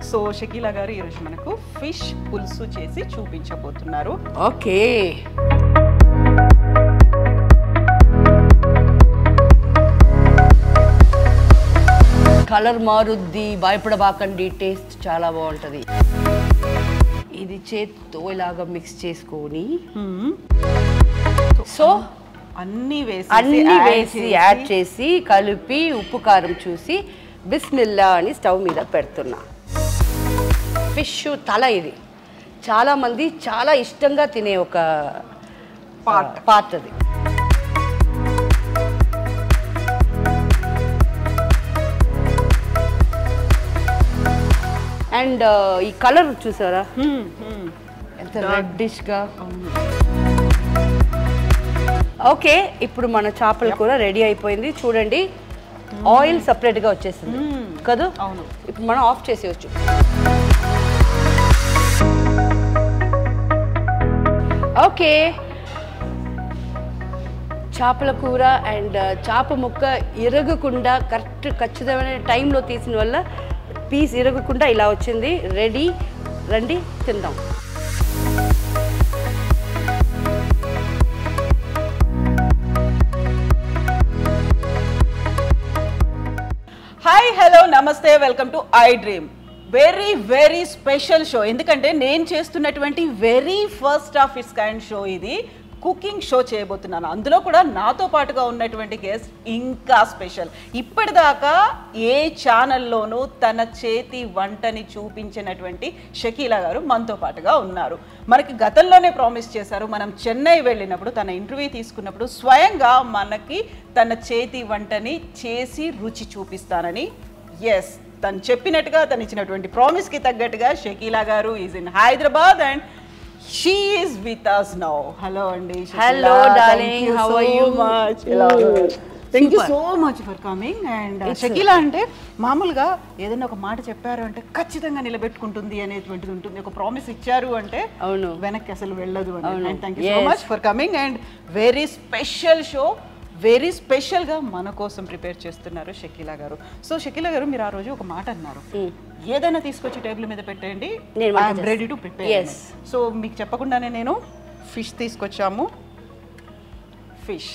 So Shakeela గారు ఈరోజు మనకు ఫిష్ పులుసు చేసి చూపించబోతున్నారు. ఓకే, కలర్ మారుద్ది, భయపడబాకండి, టేస్ట్ చాలా బాగుంటుంది. ఇది చేత్తో ఇలాగా మిక్స్ చేసుకొని సో అన్నీ వేసి యాడ్ చేసి కలిపి ఉప్పు కారం చూసి బిస్మిల్లా అని స్టవ్ మీద పెడుతున్నా. ఫిష్ తల ఇది చాలామంది చాలా ఇష్టంగా తినే ఒక పార్ట్ అది. అండ్ ఈ కలర్ చూసారా ఎంత రెడ్డిష్గా. ఓకే, ఇప్పుడు మన చేపల కూర రెడీ అయిపోయింది. చూడండి, ఆయిల్ సపరేట్గా వచ్చేసింది కదా. అవును, ఇప్పుడు మనం ఆఫ్ చేసేయచ్చు. ఓకే, చేపల కూర అండ్ చేప ముక్క ఇరగకుండా ఖచ్చితమైన టైంలో తీసిన వల్ల పీస్ ఇరగకుండా ఇలా వచ్చింది. రెడీ, రండి తిందాం. హాయ్, హలో, నమస్తే, welcome to I dream. Very special show. ఎందుకంటే నేను చేస్తున్నటువంటి very first of it's kind show ఇది. కుకింగ్ షో చేయబోతున్నాను. అందులో కూడా నాతో పాటుగా ఉన్నటువంటి గెస్ట్ ఇంకా స్పెషల్. ఇప్పటిదాకా ఏ ఛానల్లోనూ తన చేతి వంటని చూపించినటువంటి షకీలా గారు మనతో పాటుగా ఉన్నారు. మనకి గతంలోనే ప్రామిస్ చేశారు, మనం చెన్నై వెళ్ళినప్పుడు తన ఇంటర్వ్యూ తీసుకున్నప్పుడు స్వయంగా మనకి తన చేతి వంటని చేసి రుచి చూపిస్తానని. ఎస్, తను చెప్పినట్టుగా, తను ఇచ్చినటువంటి ప్రామిస్కి తగ్గట్టుగా షకీలా గారు is in Hyderabad and she is with us now. Hello andi. Hello darling, how are you? Thank you so much for coming. And Shakeela అంటే మామూలుగా ఏదైనా ఒక మాట చెప్పారు అంటే ఖచ్చితంగా నిలబెట్టుకుంటుంది అనేటువంటిది ఉంటుంది. ఒక ప్రామిస్ ఇచ్చారు అంటే అవును, వెనక్కి అసలు వెళ్ళదు అని. And thank you so much for coming. And very special show, very స్పెషల్గా మన కోసం ప్రిపేర్ చేస్తున్నారు షకీలా గారు. సో షకీలా గారు, మీరు ఆ రోజు ఒక మాట అన్నారు, ఏదైనా తీసుకొచ్చి టేబుల్ మీద పెట్టండి, I'm ready to prepare. So మీకు చెప్పకుండానే నేను ఫిష్ తీసుకొచ్చాము. ఫిష్.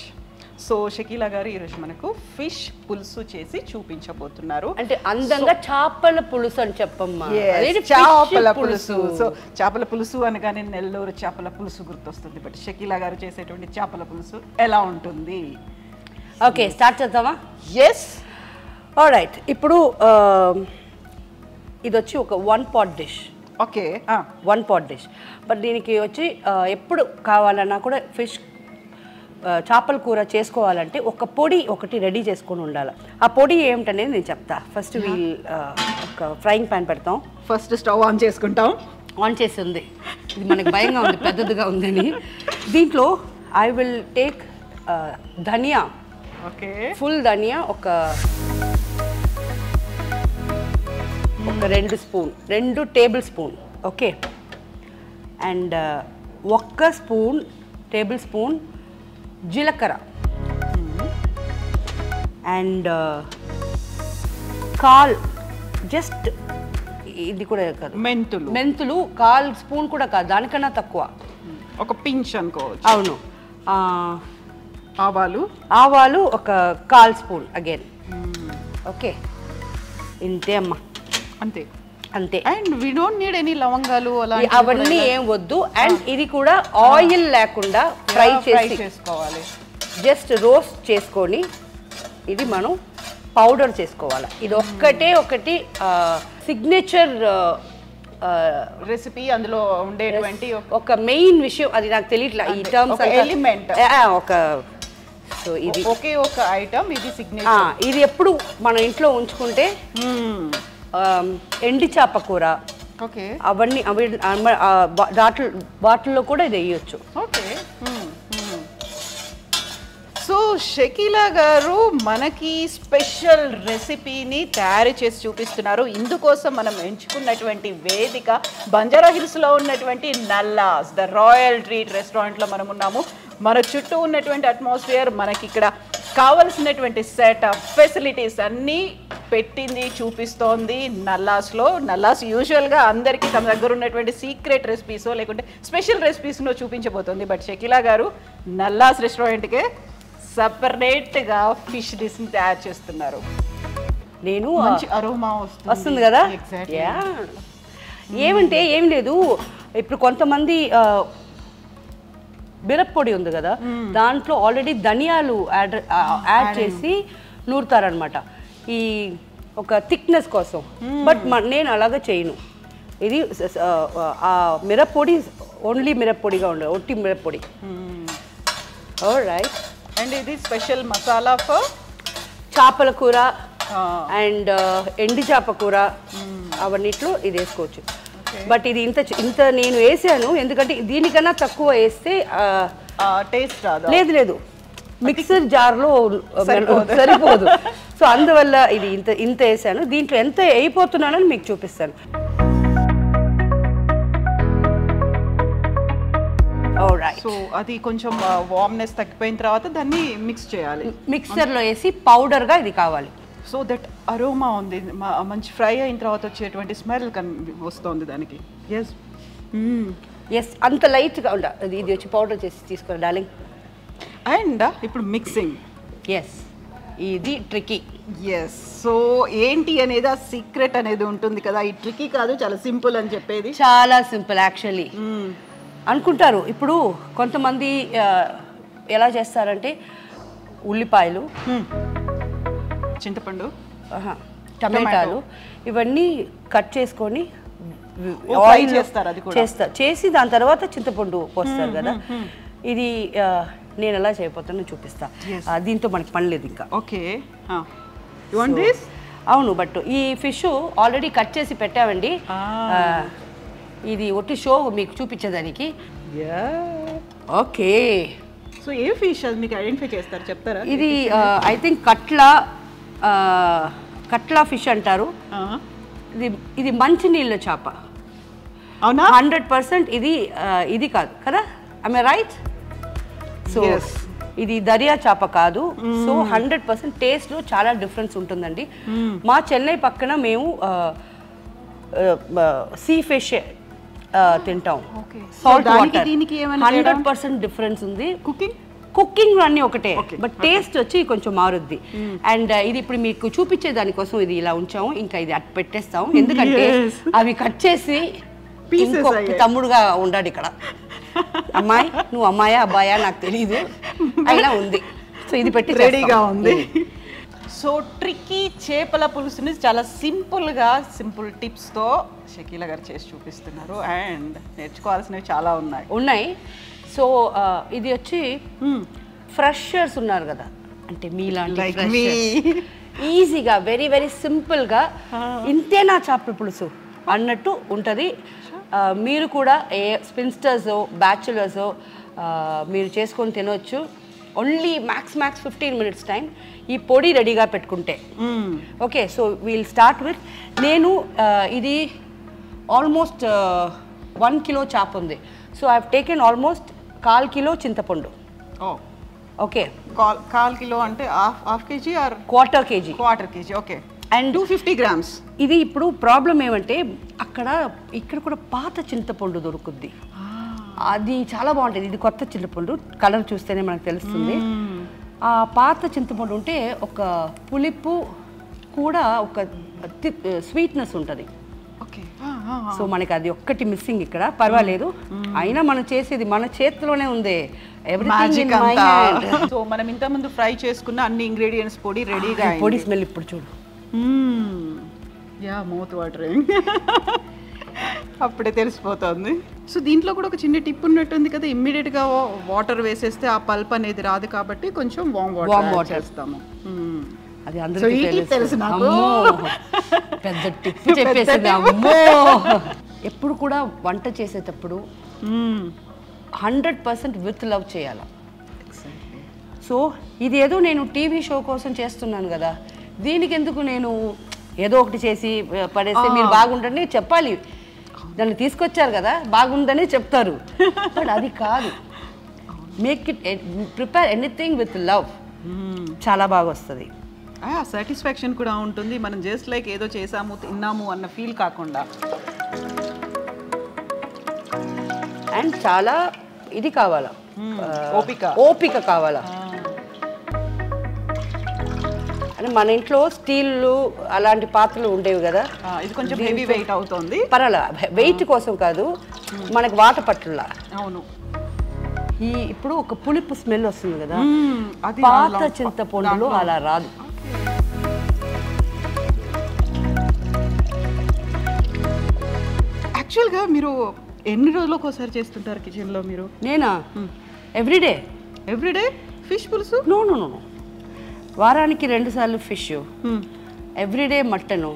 సో షకీలా గారు ఈరోజు మనకు ఫిష్ పులుసు చేసి చూపించబోతున్నారు. అంటే అందంగా చేపల పులుసు అని చెప్పమ్మా. చేపల పులుసు. సో చేపల పులుసు అనగానే నెల్లూరు చేపల పులుసు గుర్తొస్తుంది. బట్ షకీలా గారు చేసేటువంటి చేపల పులుసు ఎలా ఉంటుంది? ఓకే, స్టార్ట్ చేద్దామా? Yes, alright. ఇప్పుడు ఇది వచ్చి ఒక 1 pot dish. Okay, 1 pot dish. But దీనికి వచ్చి ఎప్పుడు కావాలన్నా కూడా ఫిష్ చేపల కూర చేసుకోవాలంటే ఒక పొడి ఒకటి రెడీ చేసుకొని ఉండాలి. ఆ పొడి ఏమిటనేది నేను చెప్తా. ఫస్ట్ ఒక ఫ్రైయింగ్ ప్యాన్ పెడతాం. ఫస్ట్ స్టవ్ ఆన్ చేసుకుంటాం. ఆన్ చేసి ఉంది, ఇది మనకి భయంగా ఉంది, పెద్దదిగా ఉందని. దీంట్లో I will take dhania. Okay, full dhania ఒక 2 tablespoon. Okay, and 1 tablespoon జీలకర్ర అండ్ జస్ట్ ఇది కూడా కాదు, మెంతులు 1 స్పూన్ కూడా కాదు, దానికన్నా తక్కువ, ఒక పించ్ అనుకోవచ్చు. అవును. ఆవాలు ఒక 1 స్పూన్ అగైన్. ఓకే, ఇంతే అమ్మా, అంతే. And we don't need any లవంగాలు అవన్నీ ఏం వద్దు. అండ్ ఇది కూడా ఆయిల్ లేకుండా ఫ్రై చేసుకోవాలి. జస్ట్ రోస్ట్ చేసుకొని ఇది మనం పౌడర్ చేసుకోవాలి. ఇది ఒకటి సిగ్నేచర్ రెసిపీ. అందులో ఉండేటువంటి ఒక మెయిన్ విషయం అది నాకు తెలియట్లా ఈ టర్మ్స్, ఎలిమెంట్ సో ఇది ఒక ఐటమ్, ఇది సిగ్నేచర్. ఇది ఎప్పుడు మన ఇంట్లో ఉంచుకుంటే ఎండి చేప కూర, ఓకే, అవన్నీ వాటిల్లో కూడా ఇది వేయచ్చు. ఓకే. సో షకీలా గారు మనకి స్పెషల్ రెసిపీని తయారు చేసి చూపిస్తున్నారు. ఇందుకోసం మనం ఎంచుకున్నటువంటి వేదిక బంజారా హిల్స్లో ఉన్నటువంటి నల్లాస్ ద రాయల్ ట్రీట్ రెస్టారెంట్లో మనం ఉన్నాము. మన చుట్టూ ఉన్నటువంటి అట్మాస్ఫియర్, మనకి ఇక్కడ కావలసినటువంటి సెటప్ ఫెసిలిటీస్ అన్నీ పెట్టింది చూపిస్తోంది నల్లాస్లో. నల్లాస్ యూజువల్గా అందరికీ తమ దగ్గర ఉన్నటువంటి సీక్రెట్ రెసిపీసో లేకుంటే స్పెషల్ రెసిపీస్నో చూపించబోతోంది. బట్ షకీలా గారు నల్లాస్ రెస్టారెంట్కే సపరేట్గా ఫిష్ డిష్ని తయారు చేస్తున్నారు. నేను మంచి అరోమా వస్తుంది కదా. ఏమంటే ఏం లేదు, ఇప్పుడు కొంతమంది మిరప్పొడి ఉంది కదా, దాంట్లో ఆల్రెడీ ధనియాలు యాడ్ చేసి నూరుతారనమాట ఈ ఒక థిక్నెస్ కోసం. బట్ నేను అలాగా చేయను. ఇది మిరప్పొడి ఓన్లీ మిరప్పొడిగా ఉండదు, ఒట్టి మిరప్పొడి. రైట్. అండ్ ఇది స్పెషల్ మసాలా ఫర్ చేపల కూర అండ్ ఎండి చేప కూర అవన్నిట్లో ఇది వేసుకోవచ్చు. బట్ ఇది ఇంత నేను వేసాను ఎందుకంటే దీనికన్నా తక్కువ వేస్తే టేస్ట్ రాదు. లేదు మిక్సర్ జార్లో సరిపోదు. సో అందువల్ల ఇది ఇంత వేసాను. దీంట్లో ఎంత అయిపోతున్నానని మీకు చూపిస్తాను. సో అది కొంచెం వార్మ్నెస్ తగ్గిపోయిన తర్వాత దాన్ని మిక్స్ చేయాలి. మిక్సర్లో వేసి పౌడర్గా ఇది కావాలి. సో దట్ అరోమా ఉంది, మంచి ఫ్రై అయిన తర్వాత వచ్చేటువంటి స్మెల్ వస్తుంది దానికి. ఎస్ అంత లైట్గా ఉండాలి. ఇది వచ్చి పౌడర్ చేసి తీసుకోవాలి డార్లింగ్. అండ్ ఇప్పుడు మిక్సింగ్. ఎస్ ఇది ట్రికీ. ఎస్. సో ఏంటి అనేది ఆ సీక్రెట్ అనేది ఉంటుంది కదా. ఈ ట్రికీ కాదు, చాలా సింపుల్ అని చెప్పేది. చాలా సింపుల్ యాక్చువల్లీ అనుకుంటారు. ఇప్పుడు కొంతమంది ఎలా చేస్తారంటే ఉల్లిపాయలు, చింతపండు, టమాటాలు ఇవన్నీ కట్ చేసుకొని చేసి దాని తర్వాత చింతపండు పోస్తారు కదా. ఇది నేను ఎలా చేయబోతానో చూపిస్తా. దీంతో మనకి పని లేదు ఇంకా. ఓకే. అవును, బట్ ఈ ఫిష్ ఆల్రెడీ కట్ చేసి పెట్టామండి. ఇది ఒట్టి షో మీకు చూపించేదానికి. ఓకే. సో ఏ ఫిష్ అది మీకు ఐడెంటిఫై చేస్తారు, చెప్తారా? ఇది ఐ థింక్ కట్లా ఫిష్ అంటారు. ఇది మంచినీళ్ళ చేప. అవునా? 100% ఇది కాదు కదా. I am right? సో ఇది దర్యా చేప కాదు. సో 100% టేస్ట్లో చాలా డిఫరెన్స్ ఉంటుందండి. మా చెన్నై పక్కన మేము సీ ఫిష్ తింటాం. Salt water. 100% డిఫరెన్స్ ఉంది. కుకింగ్ అన్నీ ఒకటే, బట్ టేస్ట్ వచ్చి కొంచెం మారుద్ది. అండ్ ఇది ఇప్పుడు మీకు చూపించే దానికోసం ఇది ఇలా ఉంచాము. ఇంకా ఇది అట్టు పెట్టేస్తాం ఎందుకంటే అవి కట్ చేసి ఇంకొక తమ్ముడుగా ఉండాడు ఇక్కడ. అమ్మాయి నువ్వు అమ్మాయా అబ్బాయా నాకు తెలియదు, అయినా ఉంది. సో ఇది పెట్టి రెడీగా ఉంది. సో ట్రిక్కీ చేపల పులుసుని చాలా సింపుల్ టిప్స్తో షకీలా గారు చేసి చూపిస్తున్నారు. అండ్ నేర్చుకోవాల్సినవి చాలా ఉన్నాయి. సో ఇది వచ్చి ఫ్రెషర్స్ ఉన్నారు కదా, అంటే మీలాంటి ఈజీగా వెరీ వెరీ సింపుల్గా ఇంతేనా చేపల పులుసు అన్నట్టు ఉంటుంది. మీరు కూడా స్పిన్స్టర్సో బ్యాచులర్సో మీరు చేసుకొని తినవచ్చు. Only max 15 minutes time. ఈ పొడి రెడీగా పెట్టుకుంటే okay. So we'll start with, నేను ఇది ఆల్మోస్ట్ 1 kilo చేప ఉంది. So I have taken almost 1/4 kilo చింతపండు. ఓకే, 1/4 kilo అంటే half KG or quarter KG? Quarter KG. Okay. And 250 grams. ఇది ఇప్పుడు ప్రాబ్లం ఏమంటే ఇక్కడ కూడా పాత చింతపండు దొరుకుద్ది. అది చాలా బాగుంటుంది. ఇది కొత్త చింతపండు, కలర్ చూస్తేనే మనకు తెలుస్తుంది. ఆ పాత చింతపండు ఉంటే ఒక పులుపు కూడా ఒక స్వీట్నెస్ ఉంటుంది. సో మనకి అది ఒక్కటి మిస్సింగ్ ఇక్కడ. పర్వాలేదు, అయినా మనం చేసేది మన చేతిలోనే ఉంది. సో మనం ఇంత ముందు ఫ్రై చేసుకున్న అన్ని ఇంగ్రీడియంట్స్ పొడి రెడీగా. పొడి స్మెల్ ఇప్పుడు చూడు. Mouth watering. అప్పుడే తెలిసిపోతుంది. సో దీంట్లో కూడా ఒక చిన్న టిప్ ఉన్నట్టుంది కదా, ఇమ్మీడియట్గా వాటర్ వేసేస్తే ఆ పల్ప్ అనేది రాదు కాబట్టి కొంచెం వామ్ వాటర్ వేస్తాము. అది అందరికీ తెలుసు నాకు. పెద్ద టిప్ చెప్పేసింది. అమ్మో, ఎప్పుడు కూడా వంట చేసేటప్పుడు 100% విత్ లవ్ చేయాలి. సో ఇది ఏదో నేను టీవీ షో కోసం చేస్తున్నాను కదా, దీనికి ఎందుకు నేను ఏదో ఒకటి చేసి పడేస్తే మీరు బాగుండండి చెప్పాలి. నన్ను తీసుకొచ్చారు కదా, బాగుందని చెప్తారు. బట్ అది కాదు. Make it, prepare anything with love. చాలా బాగా వస్తుంది. సాటిస్ఫాక్షన్ కూడా ఉంటుంది, మనం జస్ట్ లైక్ ఏదో చేసాము తిన్నాము అన్న ఫీల్ కాకుండా. అండ్ చాలా ఇది కావాలా, ఓపిక కావాలా. అంటే మన ఇంట్లో స్టీల్ అలాంటి పాత్రలు ఉండేవి కదా, ఇది కొంచెం హెవీ వెయిట్ అవుతుంది. పర్వాలా, వెయిట్ కోసం కాదు, మనకు వాత పట్టులా. అవును. ఇప్పుడు ఒక పులుపు స్మెల్ వస్తుంది కదా, పాత చింతపండులో అలా రాదు. యాక్చువల్గా మీరు ఎన్ని రోజులకు ఒకసారి చేస్తుంటారు కిచెన్లో మీరు? నేనా? ఎవ్రీడే ఫిష్ పులుసు? నో, వారానికి 2 సార్లు ఫిష్, ఎవ్రీడే మటను,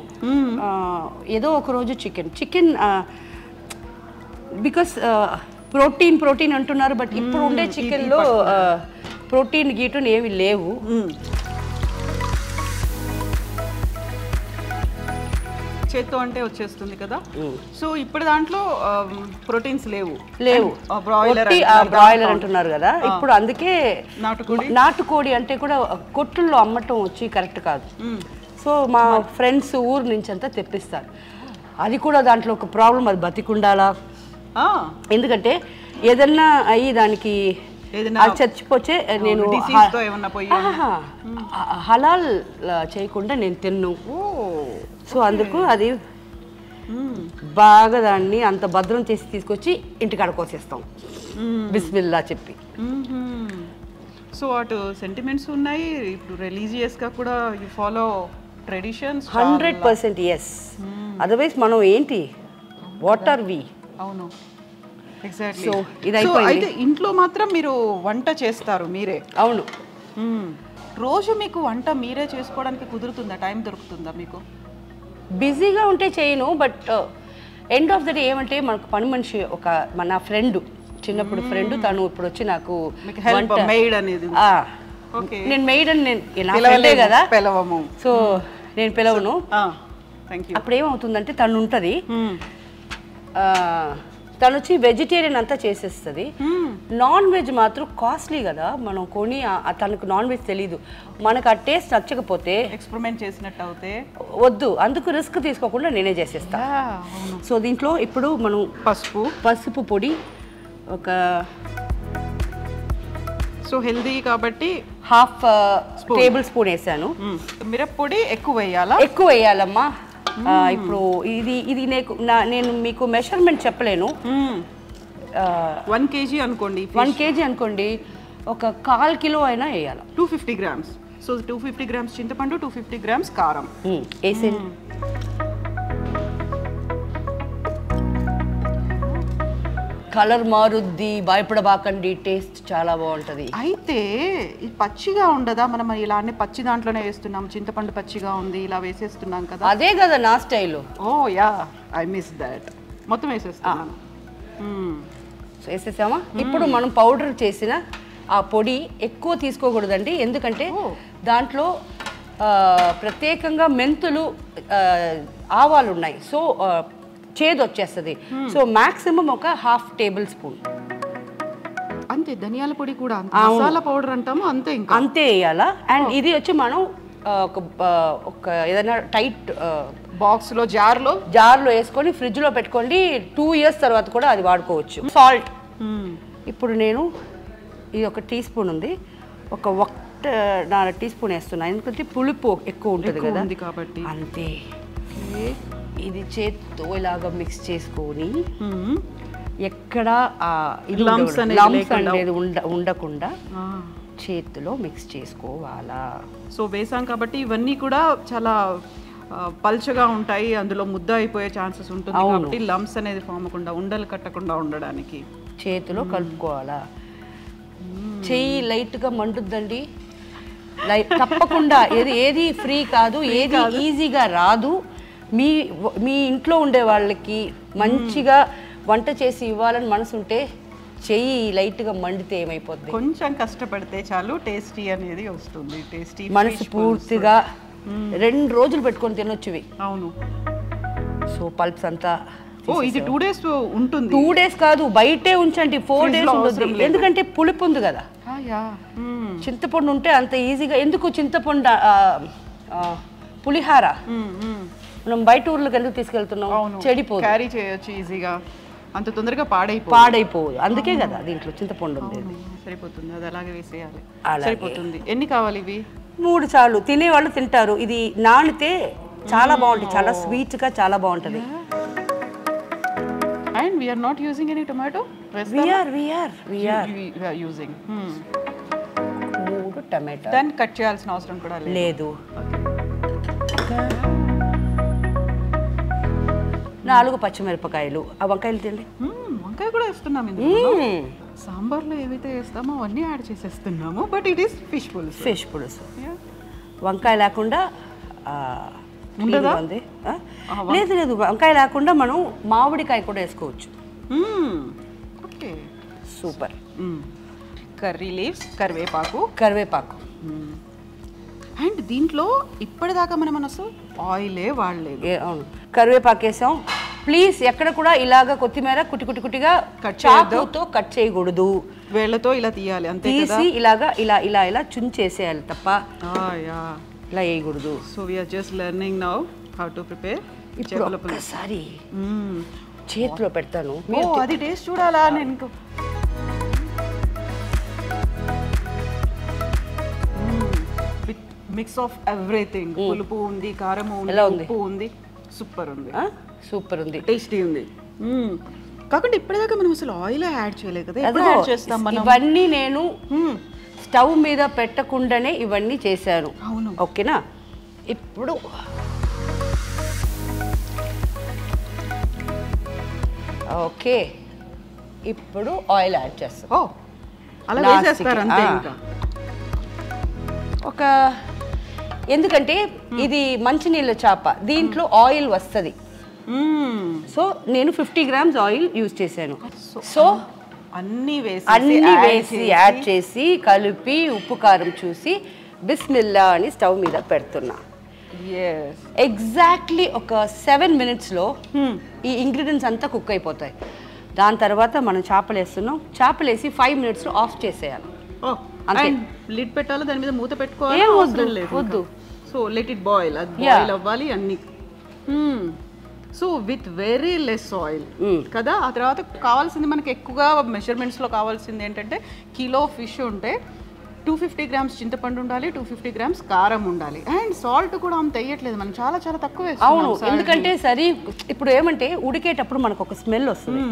ఏదో ఒక రోజు చికెన్. బికాస్ ప్రోటీన్ అంటున్నారు, బట్ ఇప్పుడు ఉండే చికెన్లో ప్రోటీన్ గీటుని ఏమి లేవు. చేత్తో అంటే వచ్చేస్తుంది కదా. సో ఇప్పుడు దాంట్లో ప్రోటీన్స్ లేవు. బ్రాయిలర్ అంటున్నారు కదా ఇప్పుడు, అందుకే నాటుకోడి అంటే కూడా కొట్టుల్లో అమ్మటం వచ్చి కరెక్ట్ కాదు. సో మా ఫ్రెండ్స్ ఊరు నుంచి అంతా తెప్పిస్తారు. అది కూడా దాంట్లో ఒక ప్రాబ్లం, అది బతికుండాలా. ఎందుకంటే ఏదన్నా అయ్యి దానికి చచ్చిపోతే నేను హలాల్ చేయకుండా నేను తిన్ను. సో అందుకు అది బాగా దాన్ని అంత భద్రం చేసి తీసుకొచ్చి ఇంటికాడ కోసేస్తాం బిస్మిల్లా చెప్పి. సో అటు సెంటిమెంట్స్ ఉన్నాయి, ఇప్పుడు రిలీజియస్గా కూడా you follow traditions. 100% yes. Otherwise మనం ఏంటి, వాట్ ఆర్ వి? అవును, ఎగ్జాక్ట్లీ. సో ఇది అయిపోయింది. ఇంట్లో మాత్రం మీరు వంట చేస్తారు మీరే? అవును. రోజు మీకు వంట మీరే చేసుకోవడానికి కుదురుతుందా, టైం దొరుకుతుందా మీకు? బిజీగా ఉంటే చేయను, but end of the day ఏమంటే మనకు పని మనిషి ఒక మన ఫ్రెండ్, చిన్నప్పుడు ఫ్రెండ్, తను ఇప్పుడు వచ్చి నాకు నేను మెయిడ్ అని నేను కదా పిలవము. సో నేను పిలవను. అప్పుడు ఏమవుతుందంటే తను ఉంటుంది, తను వచ్చి వెజిటేరియన్ అంతా చేసేస్తుంది. నాన్ వెజ్ మాత్రం కాస్ట్లీ కదా, మనం కొని తనకు నాన్ వెజ్ తెలీదు, మనకు ఆ టేస్ట్ నచ్చకపోతే ఎక్స్పెరిమెంట్ చేసినట్టు అవుతే వద్దు, అందుకు రిస్క్ తీసుకోకుండా నేనే చేసేస్తా. సో దీంట్లో ఇప్పుడు మనం పసుపు పొడి ఒక, సో హెల్దీ కాబట్టి ½ టేబుల్ స్పూన్ వేసాను. మిరప్పొడి ఎక్కువ వేయాలమ్మా. ఇప్పుడు ఇది నేను మీకు మెషర్మెంట్ చెప్పలేను. 1 kg అనుకోండి, 1 kg అనుకోండి, ఒక 1/4 కిలో అయినా వేయాలి. 250 grams. సో 250 grams చింతపండు, 250 grams కారం వేసేది. కలర్ మారుద్ది, భయపడబాకండి, టేస్ట్ చాలా బాగుంటుంది. అయితే ఇది పచ్చిగా ఉండదా? మనం ఇలానే పచ్చి దాంట్లోనే వేస్తున్నాం, చింతపండు పచ్చిగా ఉంది ఇలా వేసేస్తున్నాం కదా. అదే కదా నా style. Oh yeah, I miss that. మొత్తం వేసేస్తాను. వేసేసామా? ఇప్పుడు మనం పౌడర్ చేసిన ఆ పొడి ఎక్కువ తీసుకోకూడదండి, ఎందుకంటే దాంట్లో ప్రత్యేకంగా మెంతులు, ఆవాలు ఉన్నాయి. సో చేదు వచ్చేస్తుంది. సో మాక్సిమం ఒక ½ టేబుల్ స్పూన్ అంతే. ధనియాల పొడి కూడా మసాలా పౌడర్ అంటాము, అంతే, ఇంకా అంతే వేయాలా. అండ్ ఇది వచ్చి మనం ఒక ఏదైనా టైట్ బాక్స్లో జార్లో వేసుకొని ఫ్రిడ్జ్లో పెట్టుకోండి. 2 years తర్వాత కూడా అది వాడుకోవచ్చు. సాల్ట్ ఇప్పుడు నేను ఇది ఒక టీ స్పూన్ ఉంది, ఒక 1.5 టీ స్పూన్ వేస్తున్నా, ఎందుకంటే పులుపు ఎక్కువ ఉంటుంది కదా కాబట్టి. అంతే. ఇది చేత్తో ఇలాగా మిక్స్ చేసుకొని ఎక్కడ లమ్స్ అనేది ఉండకుండా చేతిలో మిక్స్ చేసుకోవాలా. సో వేసాం కాబట్టి ఇవన్నీ కూడా చాలా పల్చగా ఉంటాయి, అందులో ముద్ద అయిపోయే ఛాన్సెస్ ఉంటుంది కాబట్టి లమ్స్ అనేది ఫామ్ అవ్వకుండా, ఉండలు కట్టకుండా ఉండడానికి చేతిలో కలుపుకోవాలా. చెయ్యి లైట్గా మండుద్దండి, తప్పకుండా. ఏది ఫ్రీ కాదు, ఏది ఈజీగా రాదు. మీ ఇంట్లో ఉండే వాళ్ళకి మంచిగా వంట చేసి ఇవ్వాలని మనసు ఉంటే చెయ్యి లైట్గా మండితే ఏమైపోద్ది, కొంచెం కష్టపడితే చాలు టేస్టీ అనేది వస్తుంది. టేస్టీ మనసు పూర్తిగా 2 రోజులు పెట్టుకొని తినొచ్చువి. అవును. సో పల్ప్స్ అంతా ఇది 2 days ఉంటుంది. 2 days కాదు, బయటే ఉంచండి, 4 days ఉంటుంది, ఎందుకంటే పులుపు ఉంది కదా. యా చింతపండు ఉంటే అంత ఈజీగా ఎందుకు చింతపండు పులిహార మనం బయట ఊర్లకు ఎందుకు తీసుకెళ్తున్నాం చెడిపోదు క్యారీ చేయొచ్చు ఈజీగా అంత తొందరగా పాడైపోదు అందుకే కదా దీంట్లో చింతపండు ఉంది సరిపోతుంది అది అలాగే వేసేయాలి సరిపోతుంది ఎన్ని కావాలి ఇవి 3 చాలు తినేవాళ్ళు తింటారు ఇది నానితే చాలా బాగుంటుంది చాలా స్వీట్ గా చాలా బాగుంటుంది and we are not using any tomato we are using 3 tomato then cut చేయాల్సిన అవసరం కూడా లేదు 4 పచ్చిమిరపకాయలు ఆ వంకాయలు తిండి వంకాయ కూడా వేస్తున్నాం ఇందులో సాంబార్లో ఏవైతే వేస్తామో అవన్నీ యాడ్ చేసేస్తున్నాము but it is fish pulusu వంకాయ లేకుండా లేదు వంకాయ లేకుండా మనం మామిడికాయ కూడా వేసుకోవచ్చు ఓకే సూపర్ కర్రీ లీవ్స్ కరివేపాకు అండ్ దీంట్లో ఇప్పటిదాకా మనం అసలు ఆయిలే వాడలేదు అవును కరివేపాకు వేసాం ప్లీజ్ ఎక్కడ కూడా ఇలాగా కొత్తిమీర కుటిగా చాకుతో కట్ చేయకూడదు వేళ్ళతో ఇలా తీయాలి అంతే తీసి ఇలాగా ఇలా చుంచేసేయాలి తప్ప ఇలా వేయకూడదు so we're just learning now how to prepare ఇప్పుడు ఒకసారి చేతిలో పెడతాను అది టేస్ట్ చూడాలా నేను మిక్స్ ఆఫ్ ఎవ్రీథింగ్ పులుపు ఉంది కారం ఉంది ఉప్పు ఉంది సూపర్ ఉంది టేస్టీ ఉంది కాకుండా ఇప్పటిదాకా మనం అసలు ఆయిల్ యాడ్ చేయలేదు కదా ఎప్పుడు యాడ్ చేస్తాం మనం ఇవన్నీ నేను స్టవ్ మీద పెట్టకుండానే ఇవన్నీ చేశాను అవును ఓకేనా ఇప్పుడు ఓకే ఇప్పుడు ఆయిల్ యాడ్ చేస్తాం అలా వేసేస్తారు అంతే ఇంకా ఒక ఎందుకంటే ఇది మంచినీళ్ళ చేప దీంట్లో ఆయిల్ వస్తుంది సో నేను 50 grams ఆయిల్ యూజ్ చేశాను సో అన్నీ వేసి యాడ్ చేసి కలిపి ఉప్పు కారం చూసి బిస్మిల్లా అని స్టవ్ మీద పెడుతున్నా ఎగ్జాక్ట్లీ ఒక 7 minutesలో ఈ ఇంగ్రీడియంట్స్ అంతా కుక్ అయిపోతాయి దాని తర్వాత మనం చేపలు వేస్తున్నాం చేపలు వేసి 5 minutesలో ఆఫ్ చేసేయాలి లిడ్ పెట్టాలి దాని మీద మూత పెట్టుకోవాలి వద్దు సో లెట్ ఇట్ బాయిల్ అది బాయిల్ అవ్వాలి అన్ని so with very less oil కదా ఆ తర్వాత కావాల్సింది మనకి ఎక్కువగా మెజర్మెంట్స్లో కావాల్సింది ఏంటంటే కిలో ఫిష్ ఉంటే 250 grams చింతపండు ఉండాలి 250 grams కారం ఉండాలి అండ్ సాల్ట్ కూడా అంత వేయట్లేదు మనం చాలా చాలా తక్కువ వేస్తాం అవును ఎందుకంటే సరే ఇప్పుడు ఏమంటే ఉడికేటప్పుడు మనకు ఒక స్మెల్ వస్తుంది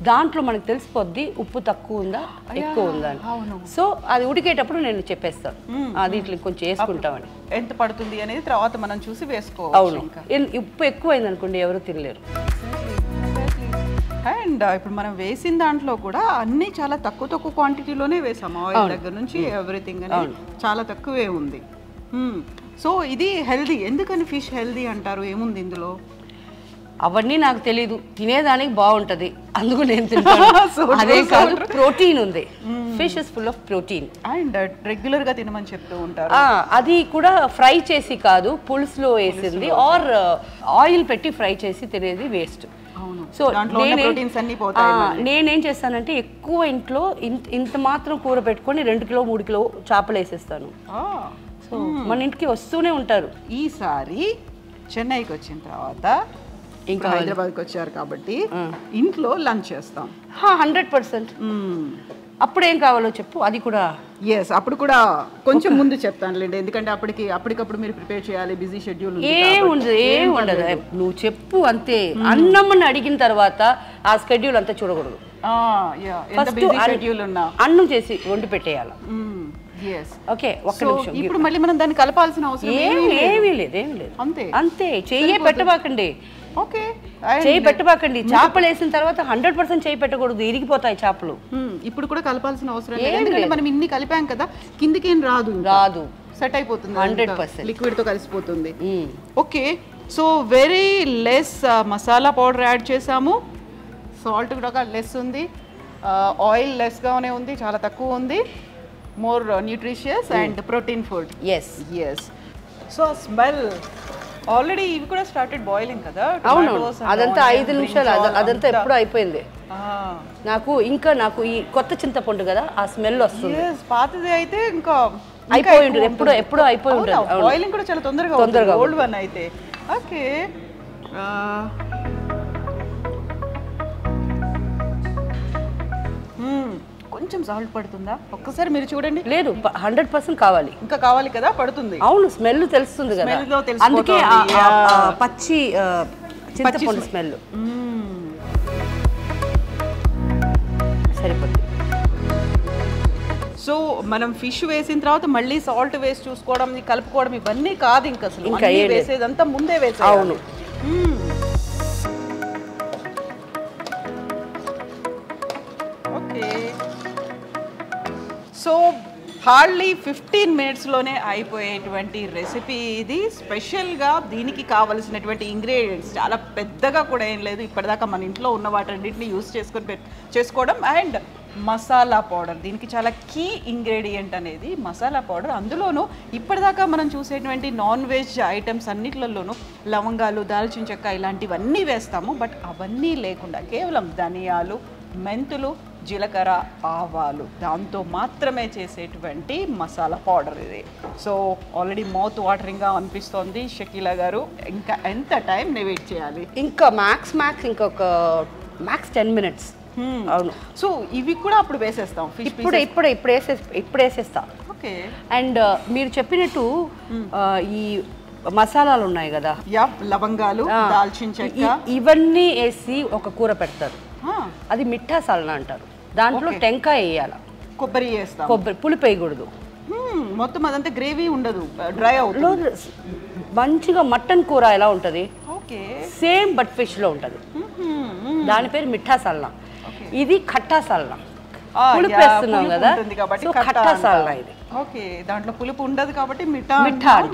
దాంట్లో మనకు తెలిసిపోద్ది ఉప్పు తక్కువ ఉందా ఎక్కువ ఉందా సో అది ఉడికేటప్పుడు నేను చెప్పేస్తాను దీంట్లో కొంచెం వేసుకుంటామని ఎంత పడుతుంది అనేది తర్వాత మనం చూసి వేసుకోవాలి అవును ఉప్పు ఎక్కువైంది అనుకోండి ఎవరు తినలేరు అండ్ ఇప్పుడు మనం వేసిన దాంట్లో కూడా అన్ని చాలా తక్కువ క్వాంటిటీలోనే వేసాము ఆయిల్ దగ్గర నుంచి ఎవ్రీథింగ్ అని చాలా తక్కువే ఉంది సో ఇది హెల్దీ ఎందుకని ఫిష్ హెల్దీ అంటారు ఏముంది ఇందులో అవన్నీ నాకు తెలీదు తినేదానికి బాగుంటది అందుకు నేను తింటాను అదే కాదు ప్రోటీన్ ఉంది fish is full of protein and regular గా తినమని చెప్తూ ఉంటారు అది కూడా ఫ్రై చేసి కాదు పులుసులో వేసింది ఆర్ ఆయిల్ పెట్టి ఫ్రై చేసి తినేది వేస్ట్ సో నేనేం చేస్తానంటే ఎక్కువ ఇంట్లో ఇంత మాత్రం కూర పెట్టుకొని 2 కిలో 3 కిలో చేపలు వేసేస్తాను సో మన ఇంటికి వస్తూనే ఉంటారు ఈసారి చెన్నైకి వచ్చిన తర్వాత ఇంకా హైదరాబాద్కి వచ్చారు కాబట్టి ఇంట్లో లంచ్ చేస్తాం 100%. అప్పుడు ఏం కావాలో చెప్పు అది కూడా అప్పుడు కూడా కొంచెం ముందు చెప్తానులేండి ఎందుకంటే అప్పటికప్పుడు మీరు ప్రిపేర్ చేయాలి బిజీ షెడ్యూల్ ఏం ఉండదు నువ్వు చెప్పు అంతే అన్నమ్మని అడిగిన తర్వాత ఆ షెడ్యూల్ అంతా చూడకూడదు అన్నం చేసి వండి పెట్టేయాలి ఓకే ఒక్క నిమిషం ఇప్పుడు మళ్ళీ మనం దాన్ని కలపాల్సిన అవసరం ఏమీ లేదు అంతే చెయ్యే పెట్టబాకండి ఓకే చేయి పెట్టబాకండి చేపలు వేసిన తర్వాత 100% చేయి పెట్టకూడదు ఇరిగిపోతాయి చేపలు ఇప్పుడు కూడా కలపాల్సిన అవసరం లేదు ఎందుకంటే మనం ఇన్ని కలిపాం కదా కిందికి ఏం రాదు సెట్ అయిపోతుంది 100% లిక్విడ్ తో కలిసిపోతుంది okay so very less masala powder add చేసాము సాల్ట్ కూడా లెస్ ఉంది ఆయిల్ లెస్ గానే ఉంది చాలా తక్కువ ఉంది more nutritious and protein food yes so smell already ఇవి కూడా స్టార్టెడ్ బాయిలింగ్ కదా. అవును, అదంతా 5 నిమిషాలు, అదంతా ఎప్పుడూ అయిపోయింది. నాకు ఈ కొత్త చింతపండు కదా, ఆ స్మెల్ వస్తుంది. పాతది అయితే ఇంకా అయిపోయి ఉంటుంది, ఎప్పుడో అయిపోయి ఉంటుంది. బాయిలింగ్ కూడా చాలా తొందరగా ఓల్డ్ వన్ అయితే. ఓకే, కొంచెం సాల్ట్ పడుతుందా ఒక్కసారి మీరు చూడండి. లేదు, 100% కావాలి. ఇంకా కావాలి కదా, పడుతుంది. అవును, స్మెల్ తెలుస్తుంది కదా, అందుకే పచ్చి చింతపండు స్మెల్ సరిపోతుంది. సో మనం ఫిష్ వేసిన తర్వాత మళ్ళీ సాల్ట్ వేసి చూసుకోవడం, కలుపుకోవడం ఇవన్నీ కాదు ఇంకా అసలు. ఇంకా వేసేదంతా ముందే వేసేయాలి. అవును. ఓకే, సో హార్డ్లీ 15 minutesలోనే అయిపోయేటువంటి రెసిపీ ఇది. స్పెషల్గా దీనికి కావలసినటువంటి ఇంగ్రీడియంట్స్ చాలా పెద్దగా కూడా ఏం లేదు. ఇప్పటిదాకా మన ఇంట్లో ఉన్న వాటన్నిటిని యూస్ చేసుకోవడం. అండ్ మసాలా పౌడర్, దీనికి చాలా కీ ఇంగ్రీడియంట్ అనేది మసాలా పౌడర్. అందులోనూ ఇప్పటిదాకా మనం చూసేటువంటి నాన్ వెజ్ ఐటమ్స్ అన్నిట్లలోనూ లవంగాలు, దాల్చిన చెక్క ఇలాంటివన్నీ వేస్తాము. బట్ అవన్నీ లేకుండా కేవలం ధనియాలు, మెంతులు, జీలకర్ర, ఆవాలు, దాంతో మాత్రమే చేసేటువంటి మసాలా పౌడర్ ఇది. సో ఆల్రెడీ మౌత్ వాటరింగ్గా అనిపిస్తోంది షకీలా గారు. ఇంకా ఎంత టైం వెయిట్ చేయాలి? ఇంకా మ్యాక్స్ ఇంకొక 10 minutes. అవును. సో ఇవి కూడా అప్పుడు వేసేస్తాం, ఇప్పుడు వేసేస్తా. ఓకే. అండ్ మీరు చెప్పినట్టు ఈ మసాలాలు ఉన్నాయి కదా, లవంగాలు, దాల్చిన చెక్క, ఇవన్నీ వేసి ఒక కూర పెడతారు. అది మిఠా సాల్నా అంటారు. దాంట్లో టెంకాయ వేయాలి, కొబ్బరి వేస్తాం. కొబ్బరి పులుపు వేయకూడదు. మొత్తం అదంతా గ్రేవీ ఉండదు, డ్రై అవుతుంది. మంచిగా మటన్ కూర ఎలా ఉంటుంది సేమ్ బట్ ఫిష్ లో ఉంటుంది. దాని పేరు మిఠా సాల్నా. ఇది ఖట్టా సాల్నా, పులుపు వేస్తున్నాం కదా, ఖట్టా సాల్నా ఇది. ఓకే, దాంట్లో పులుపు ఉండదు కాబట్టి మిఠా.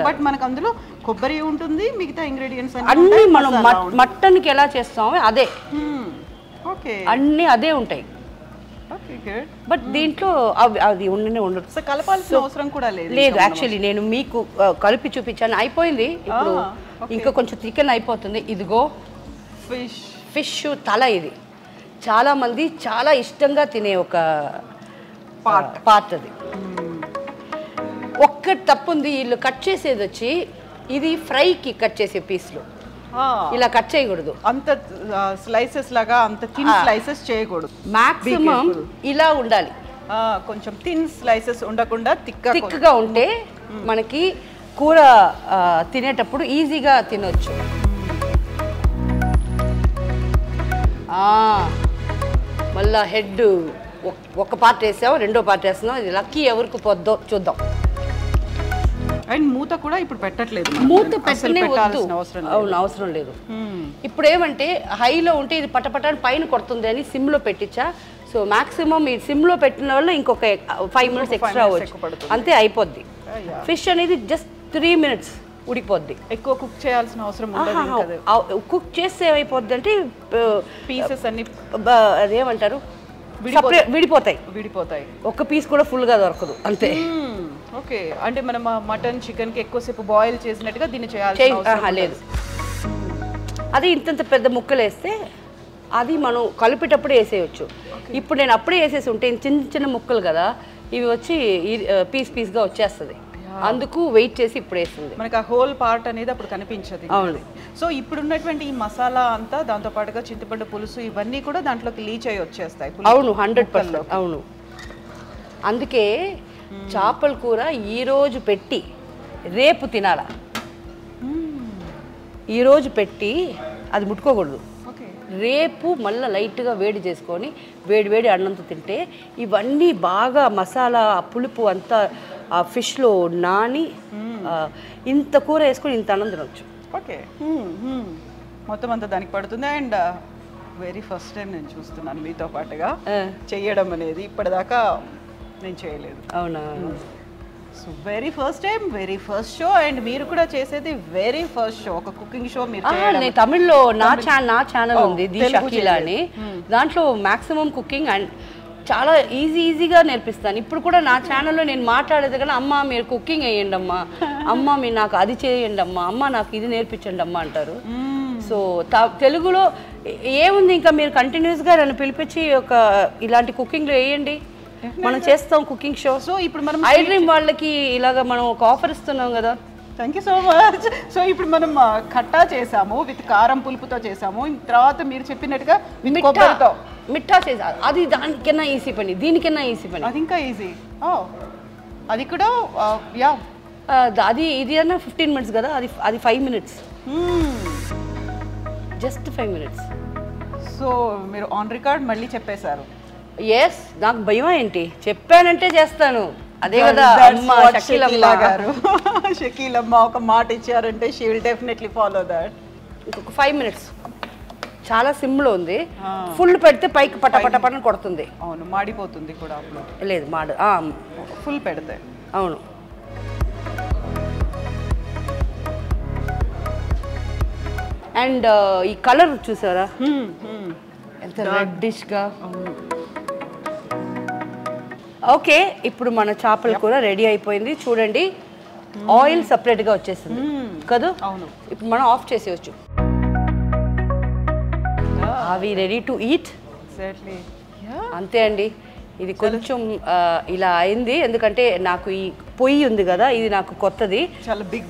బట్ మనకు అందులో కొబ్బరి ఉంటుంది, మిగతా ఇంగ్రీడియంట్స్ అన్ని మనం మటన్ కి ఎలా చేస్తామో అదే. ఓకే, అన్ని అదే ఉంటాయి. బట్ దీంట్లో అది ఉండదు. సో కలపాల్సిన అవసరం కూడా లేదు. యాక్చువల్లీ నేను మీకు కలిపి చూపించాను, అయిపోయింది. ఇప్పుడు ఇంకా కొంచెం చికెన్ అయిపోతుంది. ఇదిగో ఫిష్ తల. ఇది చాలా మంది చాలా ఇష్టంగా తినే ఒక పార్ట్ అది. ఒక్కటి తప్పుంది, వీళ్ళు కట్ చేసేది వచ్చి ఇది ఫ్రైకి కట్ చేసే పీస్లు ఇలా కట్ చేయకూడదు. అంత స్లైసెస్ లాగా అంత థిన్ స్లైసెస్ చేయకూడదు. మాక్సిమం ఇలా ఉండాలి. కొంచెం థిన్ స్లైసెస్ ఉండకుండా థిక్గా ఉంటే మనకి కూర తినేటప్పుడు ఈజీగా తినొచ్చు. మళ్ళా హెడ్ ఒక పార్ట్ వేసాం, రెండో పార్ట్ వేస్తున్నాం. ఇది లక్కీ ఎవరికి పొద్దో చూద్దాం. అండ్ మూత కూడా ఇప్పుడు పెట్టట్లేదు, మూత పెట్టాల్సిన అవసరం లేదు. ఇప్పుడు ఏమంటే హైలో ఉంటే ఇది పటపటాన్ని పైన కొడుతుంది అని సిమ్లో పెట్టించా. సో మాక్సిమం ఈ సిమ్లో పెట్టిన వల్ల ఇంకొక 5 minutes ఎక్స్ట్రా అవ్వచ్చు, అంతే అయిపోద్ది. ఫిష్ అనేది జస్ట్ 3 minutes ఉడికిపోద్ది. ఎక్కువ కుక్ చేయాల్సిన అవసరం ఉండదు. కుక్ చేస్తే ఏమైపోద్ది అంటే పీసెస్ అన్ని అదేమంటారు విడిపోతాయి. ఒక పీస్ కూడా ఫుల్గా దొరకదు, అంతే. ఓకే, అంటే మనం మటన్ చికెన్ కి ఎక్కువసేపు బాయిల్ చేసినట్టుగా దీన్ని చేయాలి లేదు. అది ఇంత పెద్ద ముక్కలు వేస్తే అది మనం కలిపేటప్పుడే వేసేయచ్చు. ఇప్పుడు నేను అప్పుడే వేసేసి ఉంటే చిన్న ముక్కలు కదా, ఇవి వచ్చి పీస్గా వచ్చేస్తుంది. అందుకు వెయిట్ చేసి ఇప్పుడు వేస్తుంది. మనకి ఆ హోల్ పార్ట్ అనేది అప్పుడు కనిపించదు. అవును. సో ఇప్పుడు ఉన్నటువంటి ఈ మసాలా అంతా, దాంతో పాటుగా చింతపండు పులుసు ఇవన్నీ కూడా దాంట్లోకి లీచ్ అయ్యి వచ్చేస్తాయి. అవును, 100%. అవును. అందుకే చేపల కూర ఈరోజు పెట్టి రేపు తినాలా. ఈరోజు పెట్టి అది ముట్టుకోకూడదు. రేపు మళ్ళీ లైట్గా వేడి చేసుకొని వేడి అన్నంతో తింటే ఇవన్నీ బాగా మసాలా పులుపు అంతా ఆ ఫిష్లో నాని ఇంత కూర వేసుకొని ఇంత అన్నం తినవచ్చు. ఓకే, మొత్తం అంతా దానికి పడుతుంది. అండ్ వెరీ ఫస్ట్ టైం నేను చూస్తున్నాను మీతో పాటుగా చేయడం అనేది. ఇప్పటిదాకా నేను చేయలేదు. అవునా? So very first time, very first show. And మీరు కూడా చేసేది వెరీ ఫస్ట్ షో, ఒక కుకింగ్ షో. మీరు నేను తమిళ్లో నా ఛానల్ ఉంది ది షకీలా అని. దాంట్లో మాక్సిమం కుకింగ్ అండ్ చాలా ఈజీగా నేర్పిస్తాను. ఇప్పుడు కూడా నా ఛానల్లో నేను మాట్లాడేది కానీ అమ్మ మీరు కుకింగ్ వేయండి అమ్మా, అమ్మ మీరు నాకు అది చేయండి అమ్మా, అమ్మ నాకు ఇది నేర్పించండి అమ్మ అంటారు. సో తెలుగులో ఏముంది, ఇంకా మీరు కంటిన్యూస్గా నన్ను పిలిపించి ఒక ఇలాంటి కుకింగ్లో వేయండి, మనం చేస్తాం కుకింగ్ షో. సో ఇప్పుడు మనం ఐ డ్రీమ్ వాళ్ళకి ఇలాగ మనం ఒక ఆఫర్ ఇస్తున్నాం కదా. Thank you so much. So ఇప్పుడు మనం ఖట్టా చేసాము, విత్ కారం పులుపుతో చేసాము, తర్వాత మీరు చెప్పినట్టుగా కొబ్బరితో మిఠా చేసారు. అది దానికన్నా ఈజీ పని, దీనికన్నా ఈజీ పని. అది ఇంకా ఈజీ. అది కూడా యా అది ఇది అన్న 15 minutes కదా, అది 5 minutes, జస్ట్ 5 minutes. సో మీరు ఆన్ రికార్డ్ మళ్ళీ చెప్పేశారు. ఎస్, నాకు భయం ఏంటి, చెప్పానంటే చేస్తాను, అదే కదా అమ్మ షకీలమ్మ గారు. షకీలమ్మ ఒక మాట ఇచ్చారంటే she will definitely follow that. ఇంకొక 5 minutes, చాలా సిమ్లో ఉంది. ఫుల్ పెడితే పైకి పటపటపటని కొడుతుంది. అవును, మాడిపోతుంది కూడా అప్పుడు. లేదు మాడు, ఫుల్ పెడితే. అవును. అండ్ ఈ కలర్ చూసారా ఎంత రెడ్డిష్గా. ఓకే, ఇప్పుడు మన చేపల కూర రెడీ అయిపోయింది. చూడండి, ఆయిల్ సపరేట్గా వచ్చేసింది కదా. అవును, ఇప్పుడు మనం ఆఫ్ చేసేయచ్చు. అవి రెడీ టు ఈట్. అంతే అండి. ఇది కొంచెం ఇలా అయింది ఎందుకంటే నాకు ఈ పొయ్యి ఉంది కదా, ఇది నాకు కొత్తది, చాలా బిగ్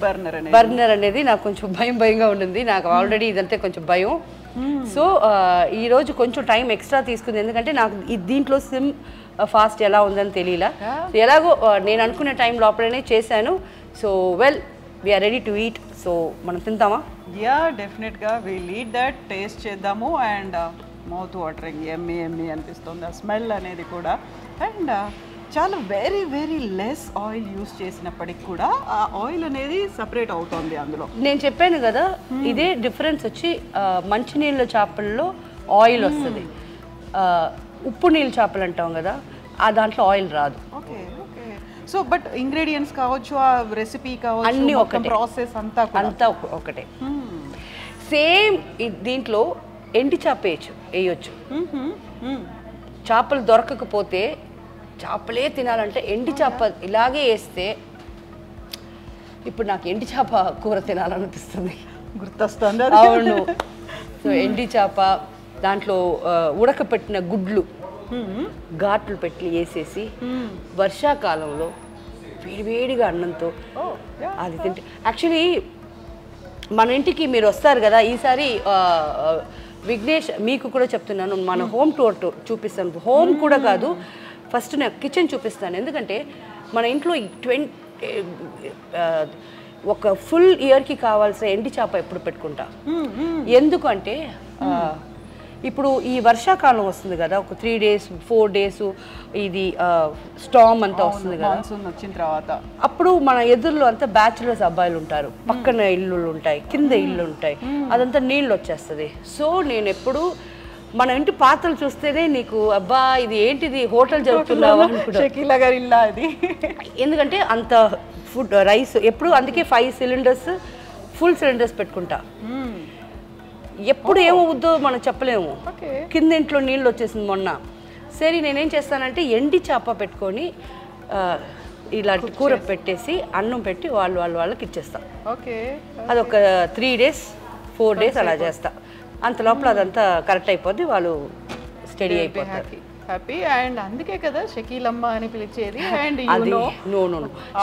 బర్నర్ అనేది నాకు కొంచెం భయంగా ఉండింది. నాకు ఆల్రెడీ ఇదంతే కొంచెం భయం. సో ఈరోజు కొంచెం టైం ఎక్స్ట్రా తీసుకుంది ఎందుకంటే నాకు దీంట్లో సిమ్ ఫాస్ట్ ఎలా ఉందని తెలియలా. ఎలాగో నేను అనుకునే టైం లోపలనే చేశాను. So well, we're ready to eat. So మనం తింటామా? యా, డెఫినెట్గా విల్ ఈట్ దట్. టేస్ట్ చేద్దాము. అండ్ మౌత్ వాటరింగ్, ఎమ్మి అనిపిస్తుంది ఆ స్మెల్ అనేది కూడా. అండ్ చాలా వెరీ లెస్ ఆయిల్ యూస్ చేసినప్పటికి కూడా ఆ ఆయిల్ అనేది సపరేట్ అవుతుంది అందులో. నేను చెప్పాను కదా, ఇదే డిఫరెన్స్ వచ్చి మంచినీళ్ళ చేపల్లో ఆయిల్ వస్తుంది, ఉప్పు నీళ్ళ చేపలు అంటాం కదా, ఆ దాంట్లో ఆయిల్ రాదు. ఓకే. సో బట్ ఇంగ్రీడియంట్స్ కావచ్చు, ఆ రెసిపీ కావచ్చు, అన్ని ఒకటే, ప్రాసెస్ అంతా ఒకటే. సేమ్ దీంట్లో ఎండి చేప వేయచ్చు. చేపలు దొరకకపోతే, చేపలే తినాలంటే ఎండి చేప ఇలాగే వేస్తే, ఇప్పుడు నాకు ఎండి చేప కూర తినాలనిపిస్తుంది, గుర్తొస్తుంది. అవును. సో ఎండి చేప, దాంట్లో ఉడకపెట్టిన గుడ్లు ఘాట్లు పెట్టి వేసేసి వర్షాకాలంలో వేడివేడిగా అన్నంతో అది తింటే. యాక్చువల్లీ మన ఇంటికి మీరు వస్తారు కదా ఈసారి, విఘ్నేష్ మీకు కూడా చెప్తున్నాను, మన హోమ్ టూర్ చూపిస్తాను. హోమ్ కూడా కాదు, ఫస్ట్ నేను కిచెన్ చూపిస్తాను. ఎందుకంటే మన ఇంట్లో ఒక ఫుల్ ఇయర్కి కావాల్సిన ఎండి చేప ఎప్పుడు పెట్టుకుంటా. ఎందుకంటే ఇప్పుడు ఈ వర్షాకాలం వస్తుంది కదా, ఒక 3 days 4 days ఇది స్టామ్ అంతా వస్తుంది కదా, వచ్చిన తర్వాత అప్పుడు మన ఎదురులో అంతా బ్యాచులర్స్ అబ్బాయిలు ఉంటారు, పక్కన ఇల్లులు ఉంటాయి, కింద ఇల్లు ఉంటాయి, అదంతా నీళ్ళు వచ్చేస్తుంది. సో నేను ఎప్పుడు మన ఇంటి పాత్రలు చూస్తేనే నీకు అబ్బా ఇది ఏంటిది హోటల్ జరుగుతున్నావా అనుకుంటా. ఎందుకంటే అంత ఫుడ్ రైస్ ఎప్పుడు, అందుకే 5 cylinders ఫుల్ సిలిండర్స్ పెట్టుకుంటా. ఎప్పుడు ఏమవుద్దో మనం చెప్పలేము. కింద ఇంట్లో నీళ్ళు వచ్చేసింది మొన్న. సరే నేనేం చేస్తానంటే ఎండి చేప పెట్టుకొని ఇలాంటి కూర పెట్టేసి అన్నం పెట్టి వాళ్ళకి ఇచ్చేస్తా. అదొక 3 days 4 days అలా చేస్తా. అంత లోపల అదంతా కరెక్ట్ అయిపోద్ది, వాళ్ళు స్టడీ అయిపోతారు. హ్యాపీ. అండ్ అందుకే కదా షకీలమ్మ అని పిలిచేది. అండ్ అది నో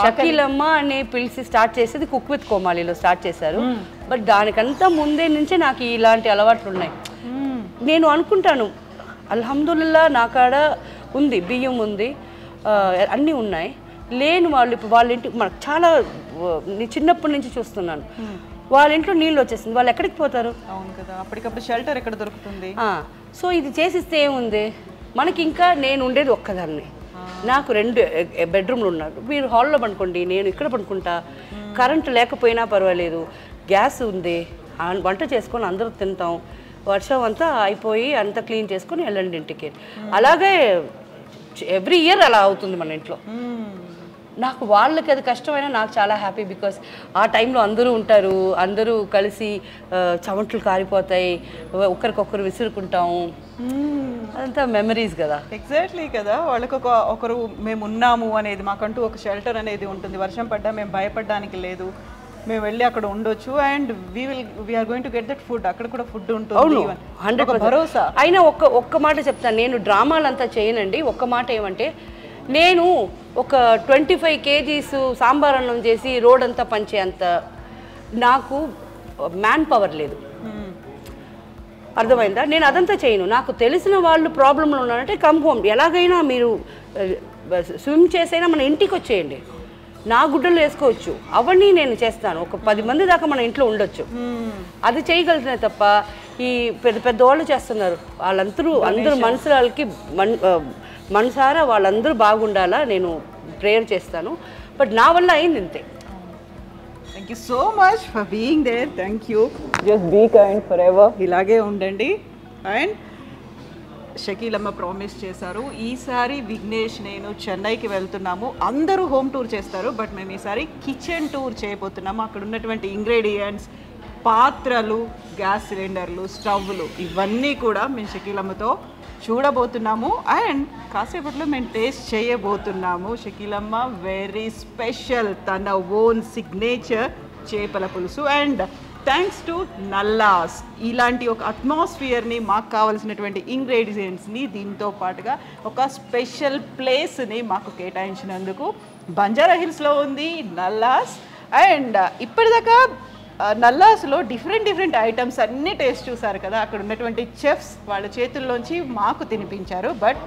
షకీలమ్మ అని పిలిచి స్టార్ట్ చేసేది కుక్ విత్ కోమాలిలో స్టార్ట్ చేశారు. బట్ దానికంతా ముందే నుంచే నాకు ఇలాంటి అలవాట్లు ఉన్నాయి. నేను అనుకుంటాను అల్హమ్దుల్లా నా కాడ ఉంది, బియ్యం ఉంది, అన్నీ ఉన్నాయి. లేని వాళ్ళు ఇప్పుడు వాళ్ళ ఇంటికి మనకు చాలా చిన్నప్పటి నుంచి చూస్తున్నాను, వాళ్ళ ఇంట్లో నీళ్ళు వచ్చేసింది, వాళ్ళు ఎక్కడికి పోతారు? అవును కదా, అప్పటికప్పుడు షెల్టర్ ఎక్కడ దొరుకుతుంది? సో ఇది చేసిస్తే ఏముంది మనకి. ఇంకా నేను ఉండేది ఒక్కదాన్ని, నాకు 2 bedroomలు ఉన్నారు. మీరు హాల్లో పడుకోండి, నేను ఇక్కడ పడుకుంటా. కరెంటు లేకపోయినా పర్వాలేదు, గ్యాస్ ఉంది, వంట చేసుకొని అందరూ తింటాం. వర్షం అంతా అయిపోయి అంతా క్లీన్ చేసుకొని వెళ్ళండి ఇంటికి. అలాగే ఎవ్రీ ఇయర్ అలా అవుతుంది మన ఇంట్లో. నాకు వాళ్ళకి అది కష్టమైనా నాకు చాలా హ్యాపీ. బికాస్ ఆ టైంలో అందరూ ఉంటారు, అందరూ కలిసి చెమటలు కారిపోతాయి, ఒకరికొకరు విసురుకుంటాము, అదంతా మెమరీస్ కదా. ఎగ్జాక్ట్లీ కదా, వాళ్ళకి ఒకరు మేము ఉన్నాము అనేది, మాకంటూ ఒక షెల్టర్ అనేది ఉంటుంది. వర్షం పడ్డా మేము భయపడడానికి లేదు, మేము వెళ్ళి అక్కడ ఉండొచ్చు. And we're going to get that food, అక్కడ కూడా ఫుడ్ ఉంటుంది. 100% భరోసా. అయినా ఒక్క మాట చెప్తాను, నేను డ్రామాలంతా చేయనండి. ఒక్క మాట ఏమంటే, నేను ఒక 25 kgs సాంబార్ అన్నం చేసి రోడ్ అంతా పంచే అంత నాకు మ్యాన్ పవర్ లేదు. అర్థమైందా? నేను అదంతా చేయను. నాకు తెలిసిన వాళ్ళు ప్రాబ్లంలో ఉన్నారంటే కమ్ హోమ్, ఎలాగైనా మీరు స్విమ్ చేసైనా మన ఇంటికి వచ్చేయండి, నా గుడ్డలు వేసుకోవచ్చు, అవన్నీ నేను చేస్తాను. ఒక 10 మంది దాకా మన ఇంట్లో ఉండొచ్చు, అది చేయగలుగుతున్నాయి తప్ప ఈ పెద్ద పెద్ద వాళ్ళు చేస్తున్నారు. అందరూ మనుషులకి మనసారా వాళ్ళందరూ బాగుండాలా నేను ప్రేయర్ చేస్తాను. బట్ నా వల్ల అయింది ఇంతే. Thank you so much for being there. Thank you. Just be kind forever, ఇలాగే ఉండండి. అండ్ షకీలమ్మ ప్రామిస్ చేశారు, ఈసారి విఘ్నేష్ నేను చెన్నైకి వెళ్తున్నాము, అందరూ హోమ్ టూర్ చేస్తారు, బట్ మేము ఈసారి కిచెన్ టూర్ చేయబోతున్నాము. అక్కడ ఉన్నటువంటి ఇంగ్రీడియంట్స్, పాత్రలు, గ్యాస్ సిలిండర్లు, స్టవ్లు, ఇవన్నీ కూడా మేము షకీలమ్మతో చూడబోతున్నాము. అండ్ కాసేపట్లో మేము టేస్ట్ చేయబోతున్నాము. షకీలమ్మ వెరీ స్పెషల్, తన ఓన్ సిగ్నేచర్ చేపల పులుసు. అండ్ థ్యాంక్స్ టు నల్లాస్, ఇలాంటి ఒక అట్మాస్ఫియర్ని, మాకు కావాల్సినటువంటి ఇంగ్రీడియంట్స్ని, దీంతో పాటుగా ఒక స్పెషల్ ప్లేస్ని మాకు కేటాయించినందుకు. బంజారా హిల్స్లో ఉంది నల్లాస్. అండ్ ఇప్పటిదాకా నల్లాస్లో డిఫరెంట్ ఐటమ్స్ అన్నీ టేస్ట్ చూసారు కదా, అక్కడ ఉన్నటువంటి చెఫ్స్ వాళ్ళ చేతుల్లోంచి మాకు తినిపించారు. బట్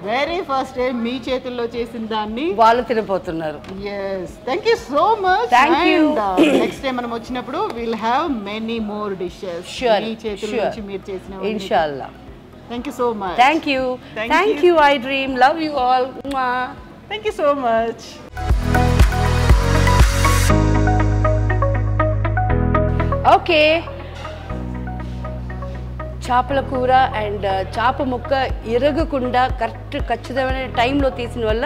వెరీ ఫస్ట్ టైం మీ చేతుల్లో చేసిన దాన్ని వాళ్ళు తినిపోతున్నారు. Yes, thank you so much. Thank you. Next time మనం వచ్చినప్పుడు will have many more dishes మీ చేతుల నుంచి మీరు చేసిన. ఇన్షాల్లా. Thank you so much. Thank you. I dream, love you all. Thank you so much. Okay, చేపల కూర అండ్ చేప ముక్క ఇరగకుండా ఖచ్చితమైన టైంలో తీసిన వల్ల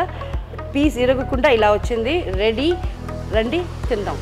పీస్ ఇరగకుండా ఇలా వచ్చింది. రెడీ, రండి తిందాం.